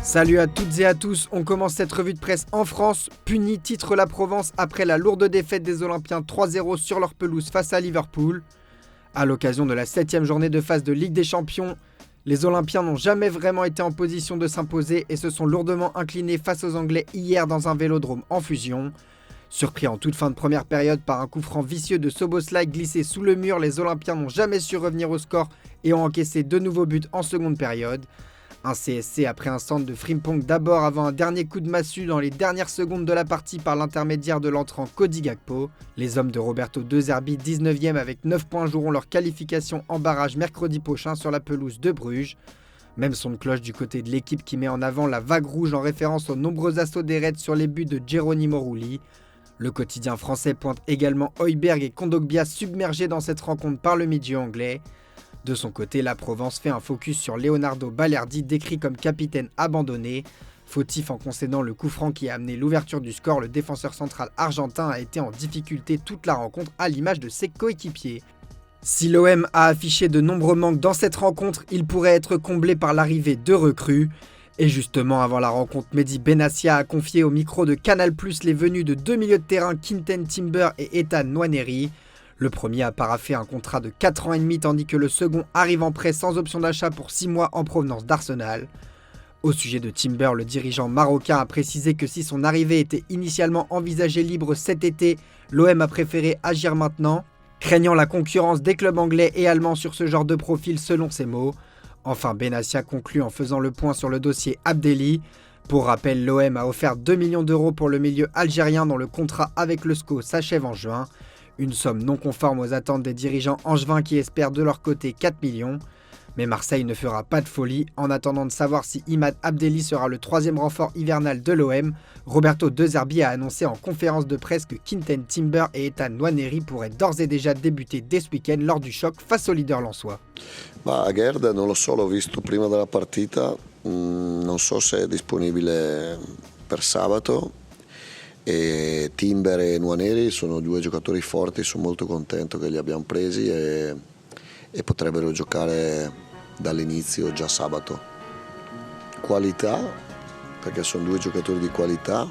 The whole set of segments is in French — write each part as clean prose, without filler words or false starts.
Salut à toutes et à tous, on commence cette revue de presse en France. Puni titre la Provence après la lourde défaite des Olympiens 3-0 sur leur pelouse face à Liverpool. À l'occasion de la 7e journée de phase de Ligue des Champions, les Olympiens n'ont jamais vraiment été en position de s'imposer et se sont lourdement inclinés face aux Anglais hier dans un vélodrome en fusion. Surpris en toute fin de première période par un coup franc vicieux de Szoboszlai glissé sous le mur, les Olympiens n'ont jamais su revenir au score et ont encaissé 2 nouveaux buts en seconde période. Un CSC après un centre de Frimpong d'abord avant un dernier coup de massue dans les dernières secondes de la partie par l'intermédiaire de l'entrant Cody Gakpo. Les hommes de Roberto De Zerbi, 19e avec 9 points, joueront leur qualification en barrage mercredi prochain sur la pelouse de Bruges. Même son de cloche du côté de l'équipe qui met en avant la vague rouge en référence aux nombreux assauts des Reds sur les buts de Geronimo Rulli. Le quotidien français pointe également Højbjerg et Kondogbia submergés dans cette rencontre par le milieu anglais. De son côté, la Provence fait un focus sur Leonardo Balerdi, décrit comme capitaine abandonné. Fautif en concédant le coup franc qui a amené l'ouverture du score, le défenseur central argentin a été en difficulté toute la rencontre à l'image de ses coéquipiers. Si l'OM a affiché de nombreux manques dans cette rencontre, il pourrait être comblé par l'arrivée de recrues. Et justement, avant la rencontre, Mehdi Benassia a confié au micro de Canal+ les venues de 2 milieux de terrain, Quinten Timber et Ethan Nwaneri. Le premier a paraphé un contrat de 4 ans et demi tandis que le second arrive en prêt sans option d'achat pour 6 mois en provenance d'Arsenal. Au sujet de Timber, le dirigeant marocain a précisé que si son arrivée était initialement envisagée libre cet été, l'OM a préféré agir maintenant, craignant la concurrence des clubs anglais et allemands sur ce genre de profil selon ses mots. Enfin, Benassia conclut en faisant le point sur le dossier Abdelli. Pour rappel, l'OM a offert 2 millions d'euros pour le milieu algérien dont le contrat avec le SCO s'achève en juin. Une somme non conforme aux attentes des dirigeants angevins qui espèrent de leur côté 4 millions. Mais Marseille ne fera pas de folie. En attendant de savoir si Imad Abdelli sera le 3e renfort hivernal de l'OM, Roberto De Zerbi a annoncé en conférence de presse que Quinten Timber et Ethan Nwaneri pourraient d'ores et déjà débuter dès ce week-end lors du choc face au leader lensois. Gerd non lo so, l'ho visto prima della partita, non so se è disponibile per sabato. E Timber e Nwaneri sono 2 giocatori forti, sono molto contento che li abbiamo presi e potrebbero giocare dall'inizio già sabato. Qualità, perché sono 2 giocatori di qualità,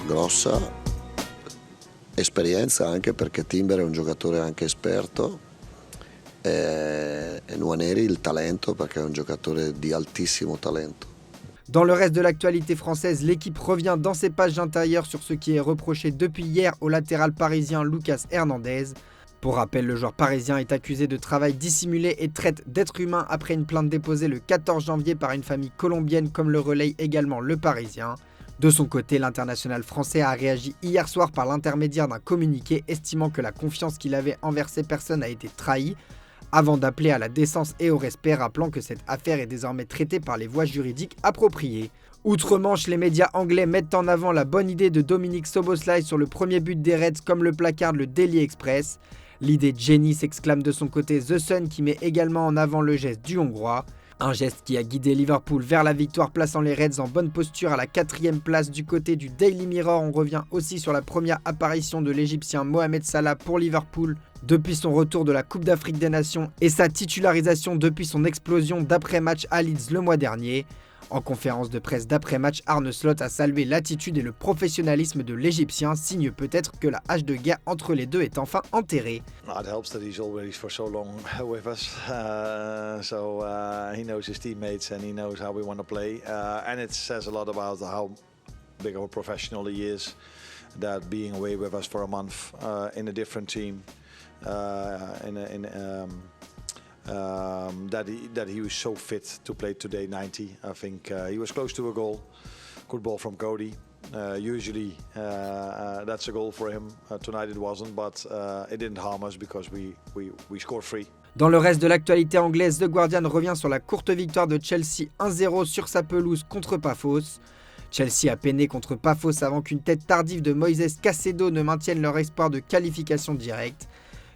grossa, esperienza anche perché Timber è un giocatore anche esperto e Nwaneri il talento perché è un giocatore di altissimo talento. Dans le reste de l'actualité française, l'équipe revient dans ses pages intérieures sur ce qui est reproché depuis hier au latéral parisien Lucas Hernandez. Pour rappel, le joueur parisien est accusé de travail dissimulé et traite d'être humain après une plainte déposée le 14 janvier par une famille colombienne comme le relaye également le Parisien. De son côté, l'international français a réagi hier soir par l'intermédiaire d'un communiqué estimant que la confiance qu'il avait envers ces personnes a été trahie, avant d'appeler à la décence et au respect, rappelant que cette affaire est désormais traitée par les voies juridiques appropriées. Outre-Manche, les médias anglais mettent en avant la bonne idée de Dominic Szoboszlai sur le premier but des Reds comme le placarde le Daily Express. L'idée de génie, s'exclame de son côté The Sun qui met également en avant le geste du Hongrois. Un geste qui a guidé Liverpool vers la victoire plaçant les Reds en bonne posture à la 4e place du côté du Daily Mirror. On revient aussi sur la première apparition de l'Égyptien Mohamed Salah pour Liverpool depuis son retour de la Coupe d'Afrique des Nations et sa titularisation depuis son explosion d'après-match à Leeds le mois dernier. En conférence de presse d'après-match, Arne Slot a salué l'attitude et le professionnalisme de l'Égyptien, signe peut-être que la hache de guerre entre les deux est enfin enterrée. It helps that he's already for so long with us, so he knows his teammates and he knows how we want to play, and it says a lot about how big of a professional he is, that being away with us for a month in a different team, that he was so fit to play today 90. I think he was close to a goal. Good ball from Cody. Usually that's a goal for him. Tonight it wasn't, but it didn't harm us because we scored 3. Dans le reste de l'actualité anglaise, The Guardian revient sur la courte victoire de Chelsea 1-0 sur sa pelouse contre Paphos. Chelsea a peiné contre Paphos avant qu'une tête tardive de Moises Caicedo ne maintienne leur espoir de qualification directe.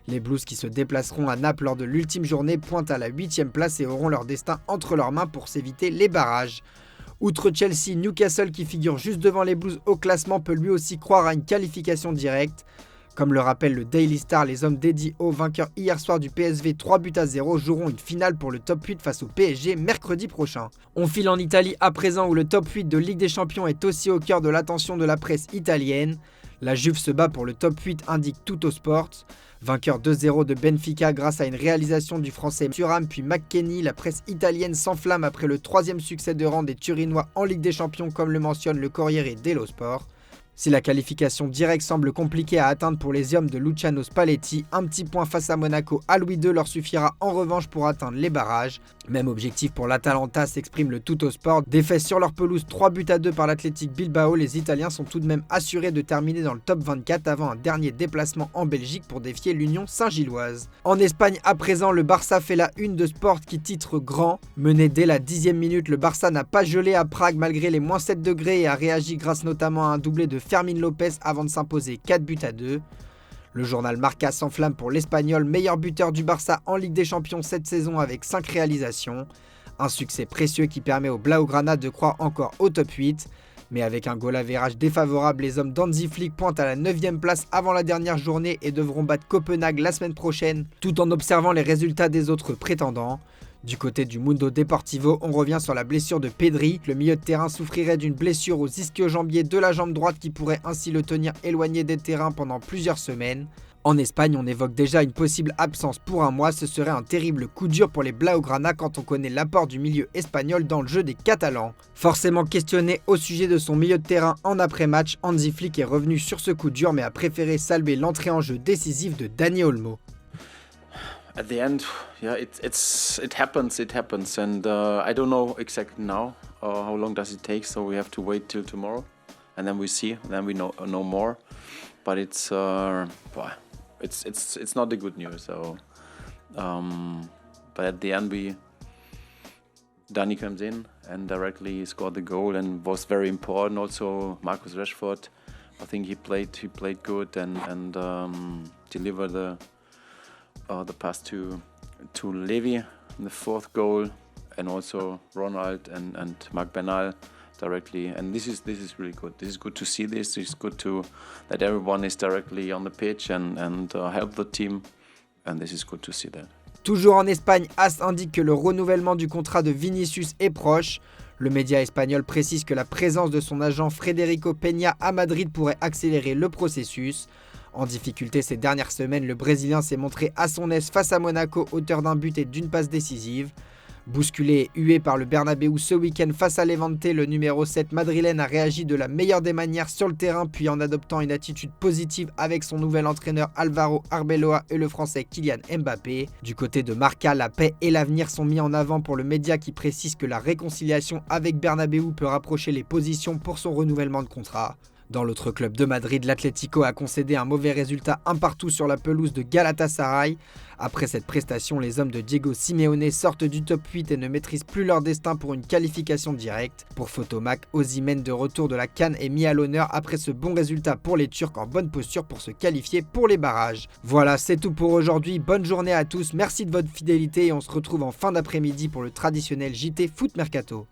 Les Blues qui se déplaceront à Naples lors de l'ultime journée pointent à la 8e place et auront leur destin entre leurs mains pour s'éviter les barrages. Outre Chelsea, Newcastle qui figure juste devant les Blues au classement peut lui aussi croire à une qualification directe. Comme le rappelle le Daily Star, les hommes dédiés au vainqueur hier soir du PSV 3-0 joueront une finale pour le top 8 face au PSG mercredi prochain. On file en Italie à présent où le top 8 de Ligue des Champions est aussi au cœur de l'attention de la presse italienne. La Juve se bat pour le top 8, indique Tuttosport. Vainqueur 2-0 de Benfica grâce à une réalisation du français Thuram puis McKennie, la presse italienne s'enflamme après le 3e succès de rang des Turinois en Ligue des Champions comme le mentionne le Corriere dello Sport. Si la qualification directe semble compliquée à atteindre pour les hommes de Luciano Spalletti, un petit point face à Monaco à Louis II leur suffira en revanche pour atteindre les barrages. Même objectif pour l'Atalanta, s'exprime le Tuttosport. Défait sur leur pelouse 3-2 par l'Athletic Bilbao, les Italiens sont tout de même assurés de terminer dans le top 24 avant un dernier déplacement en Belgique pour défier l'Union Saint-Gilloise. En Espagne à présent, le Barça fait la une de Sport qui titre grand. Mené dès la 10e minute, le Barça n'a pas gelé à Prague malgré les moins 7 degrés et a réagi grâce notamment à un doublé de Fermin Lopez avant de s'imposer 4-2. Le journal Marca s'enflamme pour l'Espagnol, meilleur buteur du Barça en Ligue des Champions cette saison avec 5 réalisations. Un succès précieux qui permet aux Blaugrana de croire encore au top 8. Mais avec un goal average défavorable, les hommes d'Hansi Flick pointent à la 9e place avant la dernière journée et devront battre Copenhague la semaine prochaine, tout en observant les résultats des autres prétendants. Du côté du Mundo Deportivo, on revient sur la blessure de Pedri. Le milieu de terrain souffrirait d'une blessure aux ischio-jambiers de la jambe droite qui pourrait ainsi le tenir éloigné des terrains pendant plusieurs semaines. En Espagne, on évoque déjà une possible absence pour un mois. Ce serait un terrible coup dur pour les Blaugrana quand on connaît l'apport du milieu espagnol dans le jeu des Catalans. Forcément questionné au sujet de son milieu de terrain en après-match, Hansi Flick est revenu sur ce coup dur mais a préféré saluer l'entrée en jeu décisive de Dani Olmo. At the end, yeah, it happens, and I don't know exactly now how long does it take. So we have to wait till tomorrow, and then we see, then we know more. But it's not the good news. So, but at the end, Dani comes in and directly scored the goal and was very important. Also, Marcus Rashford, I think he played good and delivered the pass to Levy in the 4th goal, and also Ronald and Marc Bernal directly. And this is really good. This is good to see this. It's good that everyone is directly on the pitch and help the team. And this is good to see that. Toujours en Espagne, AS indique que le renouvellement du contrat de Vinicius est proche. Le média espagnol précise que la présence de son agent Federico Peña à Madrid pourrait accélérer le processus. En difficulté ces dernières semaines, le Brésilien s'est montré à son aise face à Monaco, auteur d'un but et d'une passe décisive. Bousculé et hué par le Bernabéu ce week-end face à Levante, le numéro 7 madrilène a réagi de la meilleure des manières sur le terrain puis en adoptant une attitude positive avec son nouvel entraîneur Alvaro Arbeloa et le français Kylian Mbappé. Du côté de Marca, la paix et l'avenir sont mis en avant pour le média qui précise que la réconciliation avec Bernabéu peut rapprocher les positions pour son renouvellement de contrat. Dans l'autre club de Madrid, l'Atlético a concédé un mauvais résultat 1-1 sur la pelouse de Galatasaray. Après cette prestation, les hommes de Diego Simeone sortent du top 8 et ne maîtrisent plus leur destin pour une qualification directe. Pour Photomac, Osimhen de retour de la CAN est mis à l'honneur après ce bon résultat pour les Turcs en bonne posture pour se qualifier pour les barrages. Voilà, c'est tout pour aujourd'hui. Bonne journée à tous, merci de votre fidélité et on se retrouve en fin d'après-midi pour le traditionnel JT Foot Mercato.